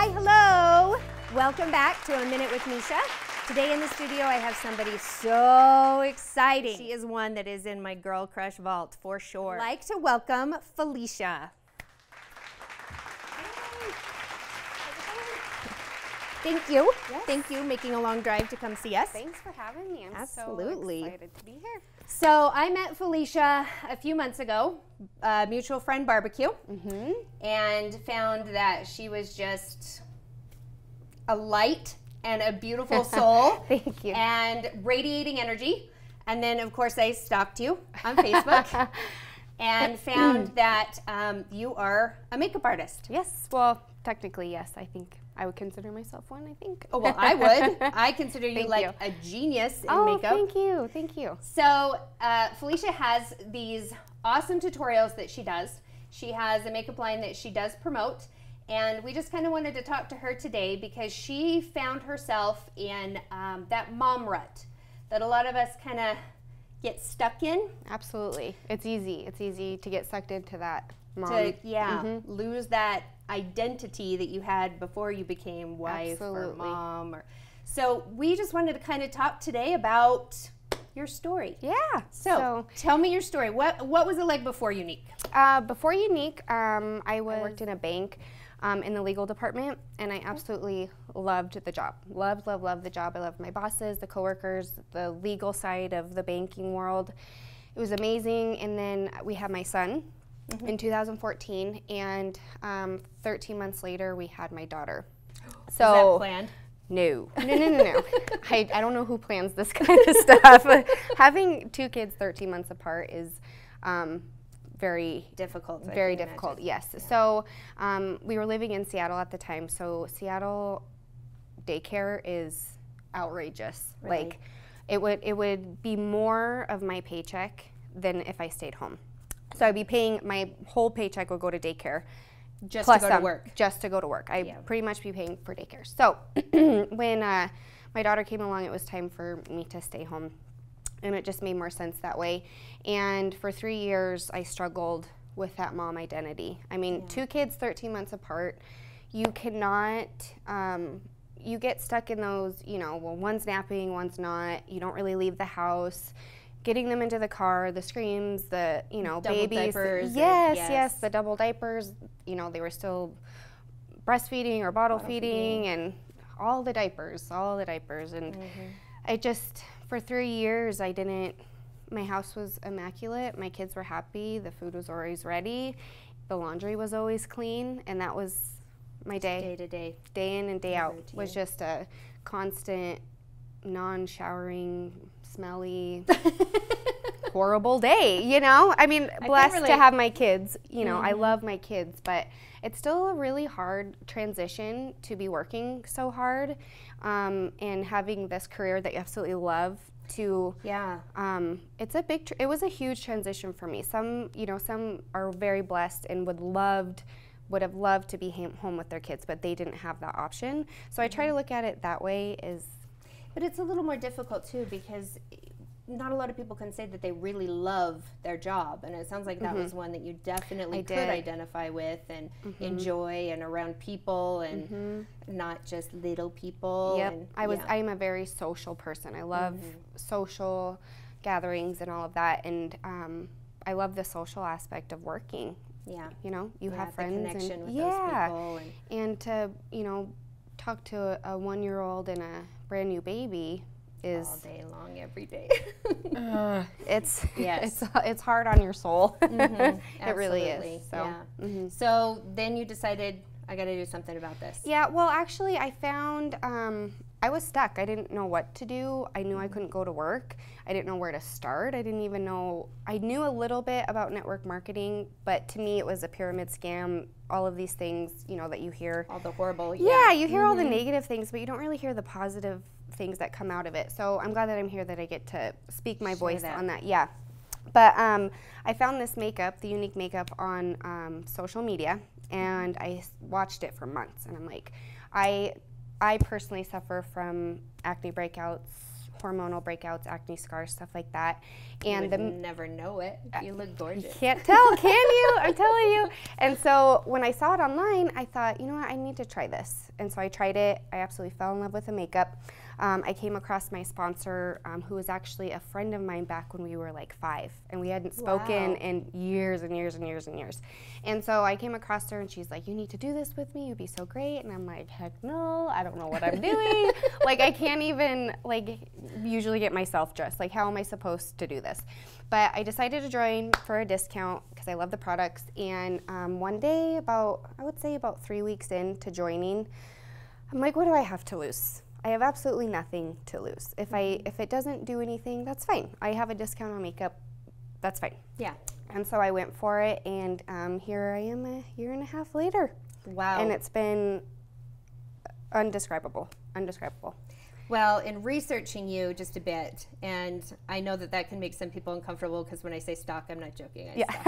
Hi, hello. Welcome back to A Minute with Mesia. Today in the studio I have somebody so exciting. She is one that is in my girl crush vault for sure. I'd like to welcome Felicia. Thank you. Yes. Thank you making a long drive to come see us. Thanks for having me. I'm Absolutely. so excited to be here. So I met Felicia a few months ago, mutual friend barbecue, and found that she was just a light and a beautiful soul. Thank you. And radiating energy. And then, of course, I stalked you on Facebook and found that you are a makeup artist. Yes, well, technically, yes. I think I would consider myself one, I think. Oh, well, I would. I consider you Thank like you. a genius in Oh, makeup. thank you. Thank you. So Felicia has these awesome tutorials that she does. She has a makeup line that she does promote. And we just kind of wanted to talk to her today because she found herself in that mom rut that a lot of us kind of get stuck in. Absolutely. It's easy. It's easy to get sucked into that mom. To, lose that identity that you had before you became wife or mom. So we just wanted to kind of talk today about your story. Yeah. So tell me your story. What was it like before Unique? Before Unique, I worked in a bank in the legal department, and I absolutely loved the job. Loved the job. I loved my bosses, the coworkers, the legal side of the banking world. It was amazing. And then we had my son in 2014, and 13 months later, we had my daughter. So, is that planned? No. I don't know who plans this kind of stuff. Having two kids 13 months apart is very difficult. Very difficult, yes. Yeah. So we were living in Seattle at the time. So Seattle daycare is outrageous. Really? Like it would be more of my paycheck than if I stayed home. So I'd be paying, my whole paycheck would go to daycare. Just to go to work. Just to go to work. I'd pretty much be paying for daycare. So when my daughter came along, it was time for me to stay home. And it just made more sense that way. And for 3 years, I struggled with that mom identity. I mean, two kids 13 months apart, you cannot, you get stuck in those, well, one's napping, one's not. You don't really leave the house. Getting them into the car, the screams, the, double babies. Diapers. Yes, the double diapers. They were still breastfeeding or bottle feeding, and all the diapers. And I just, for 3 years, my house was immaculate. My kids were happy. The food was always ready. The laundry was always clean. And that was my day. Day to day. Day in and day out. Was just a constant, non-showering, smelly, horrible day, I mean, blessed to have my kids. I love my kids, but it's still a really hard transition to be working so hard and having this career that you absolutely love to, it was a huge transition for me. Some are very blessed and would have loved to be home with their kids, but they didn't have that option. So I try to look at it that way. But it's a little more difficult too, because not a lot of people can say that they really love their job, and it sounds like that was one that you definitely could identify with and enjoy, and around people and not just little people. Yep. And, I am a very social person. I love social gatherings and all of that, and I love the social aspect of working. Yeah. You have friends, the connection and with those people, and to talk to a 1-year-old and a brand new baby is all day long, every day. It's hard on your soul. It really is. So so then you decided, I got to do something about this. Yeah. Well, actually, I found I was stuck. I didn't know what to do. I knew I couldn't go to work. I didn't know where to start. I didn't even know. I knew a little bit about network marketing, but to me, it was a pyramid scam. All of these things, that you hear. All the horrible. Yeah, you hear all the negative things, but you don't really hear the positive things that come out of it. So I'm glad that I'm here, that I get to speak my voice on that. Yeah. But I found this makeup, the Unique makeup, on social media, and I watched it for months, and I'm like, I personally suffer from acne breakouts, hormonal breakouts, acne scars, stuff like that. And you would never know it. You look gorgeous. You can't tell, can you? I'm telling you. And so when I saw it online, I thought, you know what, I need to try this. And so I tried it. I absolutely fell in love with the makeup. I came across my sponsor, who was actually a friend of mine back when we were like 5, and we hadn't spoken in years and years and years and years. And so I came across her, and she's like, you need to do this with me. You'd be so great. And I'm like, heck no, I don't know what I'm doing. Like, I can't even, like, usually get myself dressed. Like, how am I supposed to do this? But I decided to join for a discount because I love the products. And one day, I would say about 3 weeks into joining, I'm like, what do I have to lose? I have absolutely nothing to lose. If it doesn't do anything, that's fine. I have a discount on makeup, that's fine. Yeah. And so I went for it, and here I am a year and a half later. Wow. And it's been indescribable. Well, in researching you just a bit, and I know that can make some people uncomfortable because when I say stalk, I'm not joking. I stalk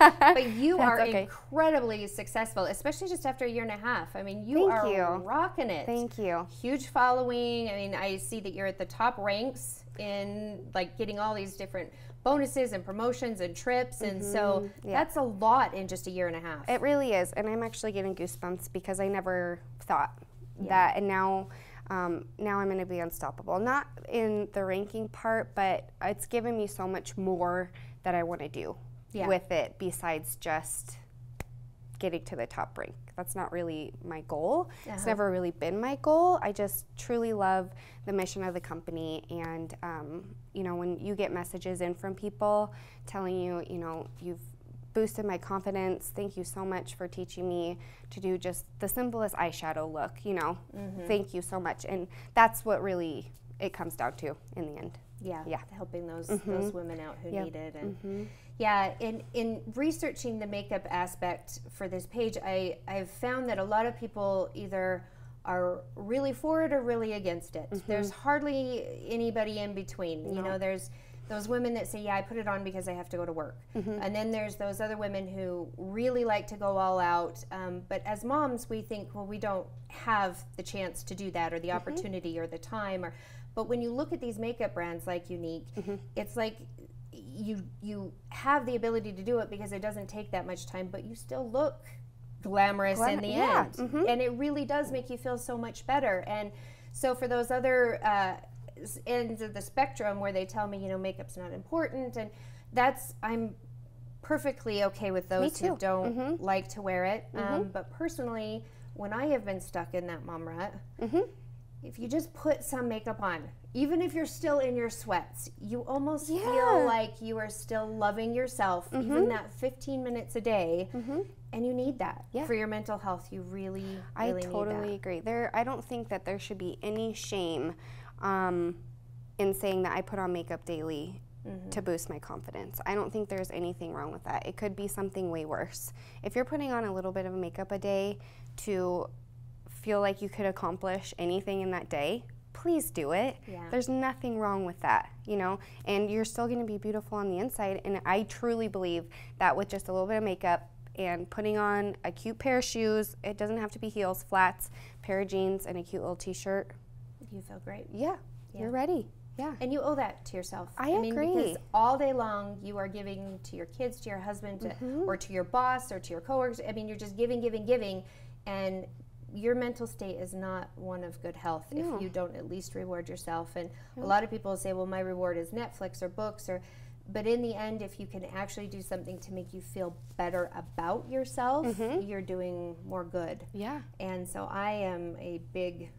you. But you are incredibly successful, especially just after a year and a half. I mean, you are rocking it. Thank you. Huge following. I mean, I see that you're at the top ranks in like getting all these different bonuses and promotions and trips, and so that's a lot in just a year and a half. It really is, and I'm actually getting goosebumps because I never thought that, and now I'm going to be unstoppable. Not in the ranking part, but it's given me so much more that I want to do with it besides just getting to the top rank. That's not really my goal. It's never really been my goal. I just truly love the mission of the company, and you know, when you get messages in from people telling you, you know, you've boosted my confidence. Thank you so much for teaching me to do just the simplest eyeshadow look, you know. Thank you so much. And that's what really it comes down to in the end. Yeah. Helping those women out who need it. And yeah, in researching the makeup aspect for this page, I've found that a lot of people either are really for it or really against it. There's hardly anybody in between. You know, there's those women that say, yeah, I put it on because I have to go to work. And then there's those other women who really like to go all out. But as moms, we think, well, we don't have the chance to do that or the opportunity or the time. But when you look at these makeup brands like Unique, it's like you have the ability to do it because it doesn't take that much time, but you still look glamorous in the end. And it really does make you feel so much better. And so for those other ends of the spectrum where they tell me, you know, makeup's not important, and I'm perfectly okay with those who don't like to wear it. But personally, when I have been stuck in that mom rut, if you just put some makeup on, even if you're still in your sweats, you almost feel like you are still loving yourself, even that 15 minutes a day. And you need that for your mental health. You really need that. I totally agree. I don't think that there should be any shame in saying that I put on makeup daily to boost my confidence. I don't think there's anything wrong with that. It could be something way worse. If you're putting on a little bit of makeup a day to feel like you could accomplish anything in that day, please do it. There's nothing wrong with that, you know, and you're still going to be beautiful on the inside. And I truly believe that with just a little bit of makeup and putting on a cute pair of shoes, it doesn't have to be heels, flats, pair of jeans, and a cute little t-shirt, you feel great. You're ready. And you owe that to yourself. I agree. Because all day long you are giving to your kids, to your husband, or to your boss, or to your coworkers. I mean, you're just giving, and your mental state is not one of good health if you don't at least reward yourself. And a lot of people say, well, my reward is Netflix or books, but in the end, if you can actually do something to make you feel better about yourself, you're doing more good. And so I am a big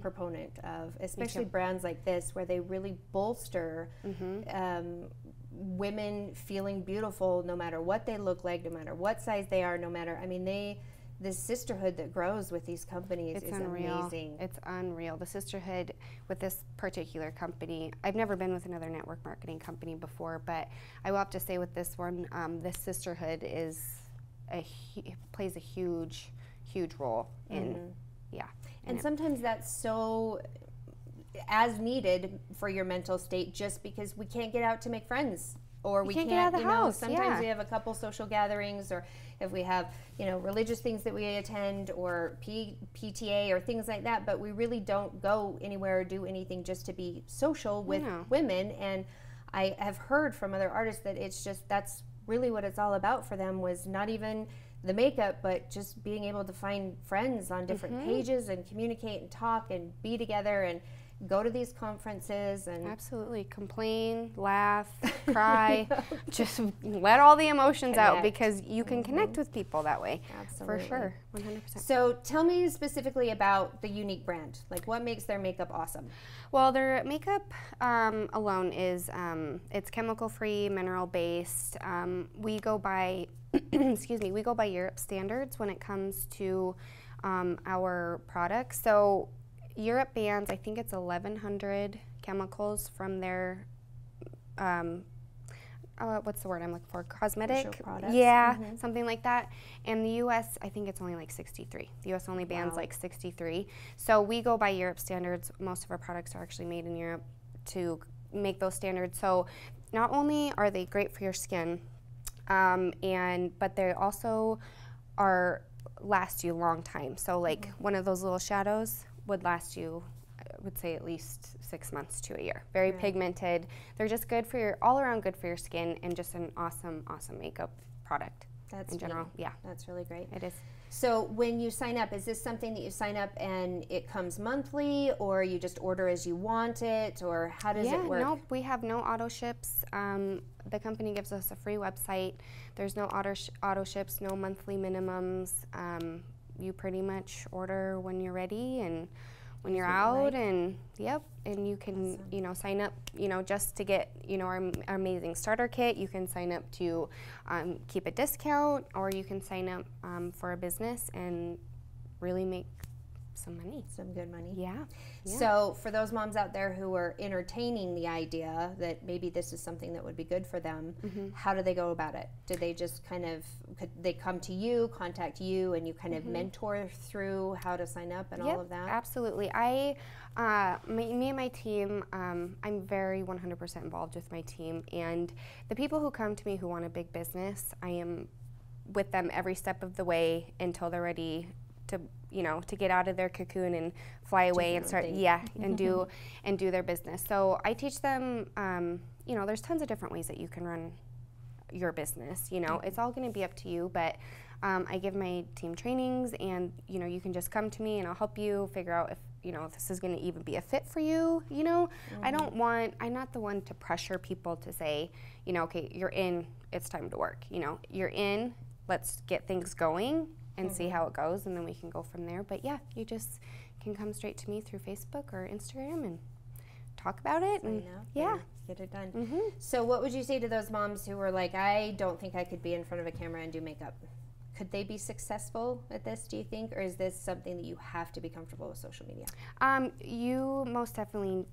proponent of, especially brands like this, where they really bolster women feeling beautiful no matter what they look like, no matter what size they are, no matter, I mean, this sisterhood that grows with these companies is amazing. It's unreal. The sisterhood with this particular company, I've never been with another network marketing company before, but I will have to say with this one, this sisterhood plays a huge role in, and sometimes that's so as needed for your mental state, just because we can't get out to make friends or we can't get out of the house. Sometimes we have a couple social gatherings, or if we have, religious things that we attend, or PTA or things like that, but we really don't go anywhere or do anything just to be social with women. And I have heard from other artists that it's just, that's really what it's all about for them, was not even the makeup, but just being able to find friends on different pages and communicate and talk and be together and go to these conferences and absolutely complain, laugh, cry, just let all the emotions out, because you can connect with people that way. Absolutely. For sure, 100%. So tell me specifically about the Unique brand. Like, what makes their makeup awesome? Well, their makeup alone is, it's chemical free, mineral based. We go by, excuse me, we go by Europe standards when it comes to our products. So Europe bans, I think it's 1,100 chemicals from their, what's the word I'm looking for? Cosmetic? Products. Yeah, something like that. And the U.S., I think it's only like 63. The U.S. only bans like 63. So we go by Europe standards. Most of our products are actually made in Europe to make those standards. So not only are they great for your skin, but they also last you a long time. So like one of those little shadows would last you, I would say, at least 6 months to a year. Very pigmented. They're just good for all around good for your skin, and just an awesome, awesome makeup product. That's in general. neat. Yeah. That's really great. It is. So when you sign up, is this something that you sign up and it comes monthly, or you just order as you want it, or how does it work? No, we have no auto ships. The company gives us a free website. There's no auto ships, no monthly minimums. You pretty much order when you're ready and when you're out, and and you can sign up just to get our amazing starter kit. You can sign up to keep a discount, or you can sign up for a business and really make some money. Some good money. Yeah. So for those moms out there who are entertaining the idea that maybe this is something that would be good for them, how do they go about it? Do they just could they come to you, contact you, and you kind of mentor through how to sign up and all of that? Absolutely. Me and my team, I'm very 100% involved with my team, and the people who come to me who want a big business, I am with them every step of the way until they're ready to get out of their cocoon and fly away and start and do their business. So I teach them there's tons of different ways that you can run your business. It's all going to be up to you, but I give my team trainings, and you can just come to me and I'll help you figure out if this is going to even be a fit for you. I'm not the one to pressure people to say, okay, you're in, it's time to work. You're in, let's get things going and see how it goes, and then we can go from there. But yeah, you just can come straight to me through Facebook or Instagram and talk about it. And get it done. So what would you say to those moms who were like, I don't think I could be in front of a camera and do makeup? Could they be successful at this, do you think, or is this something that you have to be comfortable with social media? You most definitely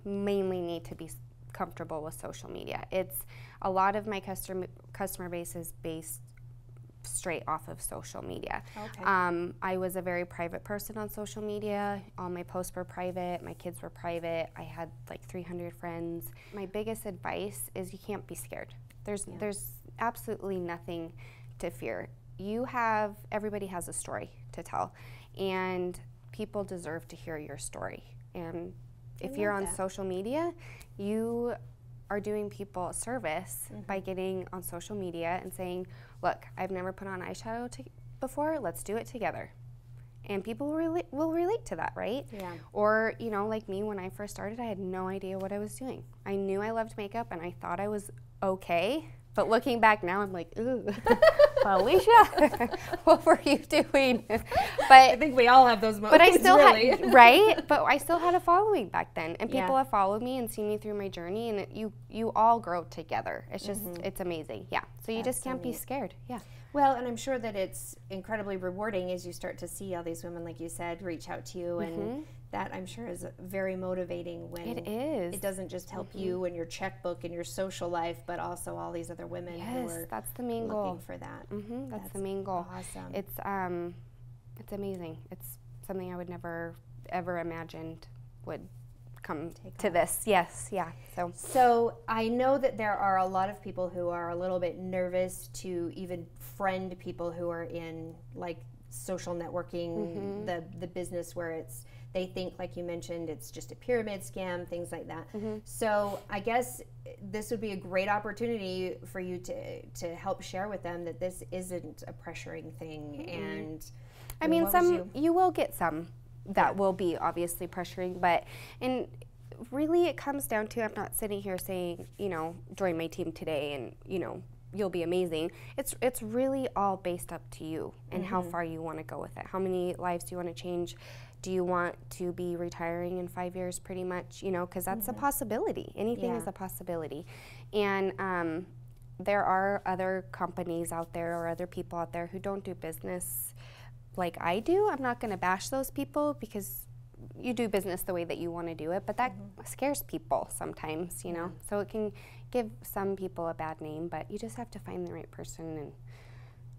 mainly need to be comfortable with social media. It's a lot of my customer base is based straight off of social media. Okay. I was a very private person on social media. All my posts were private. My kids were private. I had like 300 friends. My biggest advice is you can't be scared. There's absolutely nothing to fear. Everybody has a story to tell, and people deserve to hear your story. And if you're on social media, you are doing people a service by getting on social media and saying, look, I've never put on eyeshadow before, let's do it together. And people will relate to that, right? Yeah. Or, like me, when I first started, I had no idea what I was doing. I knew I loved makeup and I thought I was okay, but looking back now, I'm like, ooh, Felicia, what were you doing? But I think we all have those moments. But I still had, right? But I still had a following back then, and people have followed me and seen me through my journey, and you all grow together. It's just it's amazing. Yeah. So you just can't be scared. Yeah. Well, and I'm sure that it's incredibly rewarding as you start to see all these women, like you said, reach out to you, and that I'm sure is very motivating when it doesn't just help you and your checkbook and your social life, but also all these other women who are that's the main looking goal. for that. That's the main goal. Awesome. It's amazing. It's something I would never ever imagined would come to this. Yes, yeah. So I know that there are a lot of people who are a little bit nervous to even friend people who are in like social networking, the business where they think, like you mentioned, it's just a pyramid scam, things like that. So I guess this would be a great opportunity for you to help share with them that this isn't a pressuring thing. And I mean, you will get some that will be obviously pressuring, but really it comes down to, I'm not sitting here saying, you know, join my team today and, you know, you'll be amazing. It's really all based up to you and how far you want to go with it. How many lives do you want to change? Do you want to be retiring in 5 years pretty much? You know, because that's a possibility. Anything is a possibility. And there are other companies out there or other people out there who don't do business like I do. I'm not going to bash those people because you do business the way that you want to do it, but that scares people sometimes, you know. So it can give some people a bad name, but you just have to find the right person and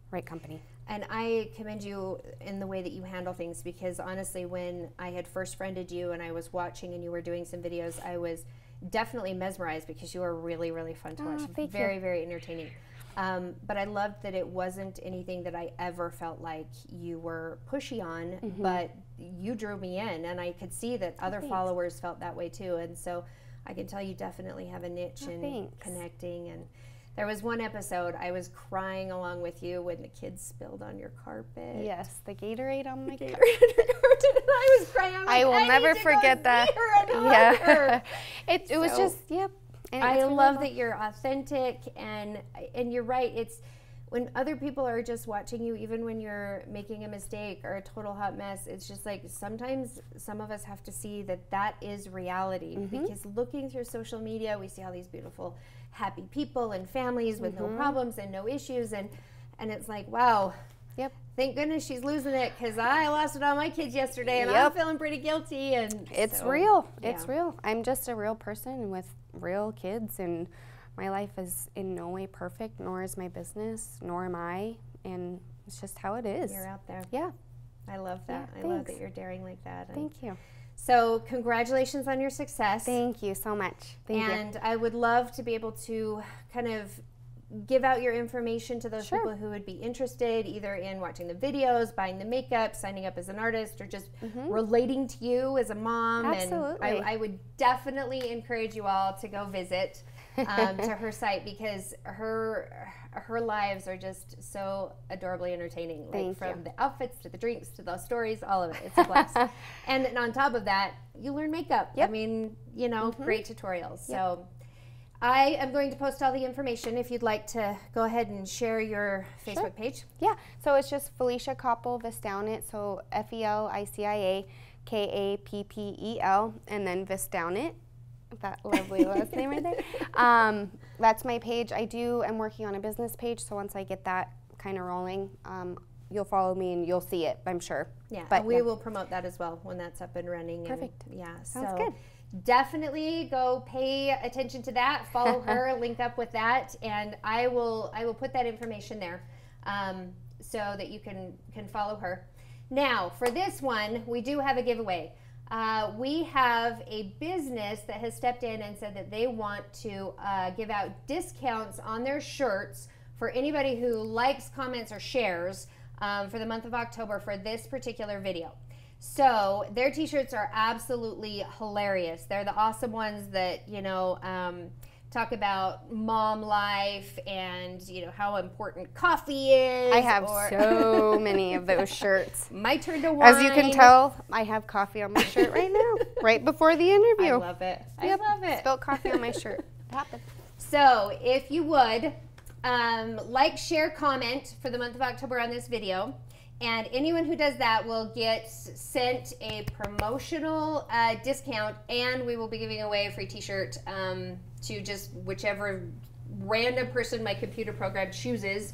right company. And I commend you in the way that you handle things, because honestly, when I had first friended you and I was watching and you were doing some videos, I was definitely mesmerized because you are really, really fun to watch. Very, very entertaining. But I loved that it wasn't anything that I ever felt like you were pushy on, but you drew me in, and I could see that other followers felt that way too. And so I can tell you definitely have a niche in connecting. And there was one episode I was crying along with you when the kids spilled on your carpet. Yes, the Gatorade on my carpet. I was crying. I will never forget that. Yeah. It was just, yep. And I love that you're authentic, and you're right. It's when other people are just watching you, even when you're making a mistake or a total hot mess, it's just like sometimes some of us have to see that is reality. Because looking through social media, we see all these beautiful, happy people and families with no problems and no issues, and it's like, wow. Yep. Thank goodness she's losing it, because I lost it on my kids yesterday, and I'm feeling pretty guilty. And it's real. It's real. I'm just a real person with real kids, and my life is in no way perfect, nor is my business, nor am I, and it's just how it is. You're out there. Yeah. I love that. I love that you're daring like that. Thank you. So congratulations on your success. Thank you so much. Thank you. And I would love to be able to kind of give out your information to those people who would be interested either in watching the videos, buying the makeup, signing up as an artist, or just relating to you as a mom. Absolutely. And I would definitely encourage you all to go visit to her site, because her lives are just so adorably entertaining. Like from the outfits to the drinks to the stories, all of it. It's a blast. And on top of that, you learn makeup. I mean, you know, great tutorials. So I am going to post all the information if you'd like to go ahead and share your Facebook page. Yeah, so it's just Felicia Koppel Vistaunet, so Felicia Kappel, and then Vistaunet, that lovely last name right there. That's my page. I'm working on a business page, so once I get that kind of rolling, you'll follow me and you'll see it, I'm sure. Yeah, but we will promote that as well when that's up and running. Perfect. And, Sounds good. Definitely go pay attention to that. Follow her, link up with that, and I will put that information there so that you can follow her. Now, for this one, we do have a giveaway. We have a business that has stepped in and said that they want to give out discounts on their shirts for anybody who likes, comments, or shares for the month of October for this particular video. So their t-shirts are absolutely hilarious. They're the awesome ones that, you know, talk about mom life and, you know, how important coffee is. I have so many of those shirts. My turn to wine. As you can tell, I have coffee on my shirt right now, right before the interview. I love it. I love it. Spilled coffee on my shirt. It happened. So if you would, like, share, comment for the month of October on this video. And anyone who does that will get sent a promotional discount, and we will be giving away a free t-shirt to just whichever random person my computer program chooses.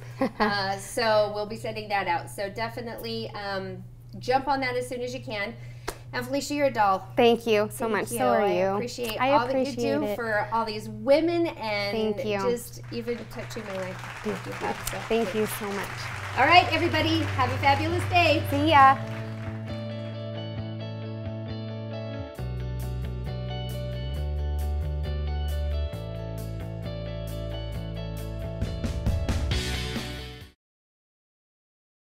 So we'll be sending that out. So definitely jump on that as soon as you can. And Felicia, you're a doll. Thank you so much. So are you. I appreciate all that you do for all these women, and just even touching my life. Thank you so much. All right, everybody, have a fabulous day. See ya.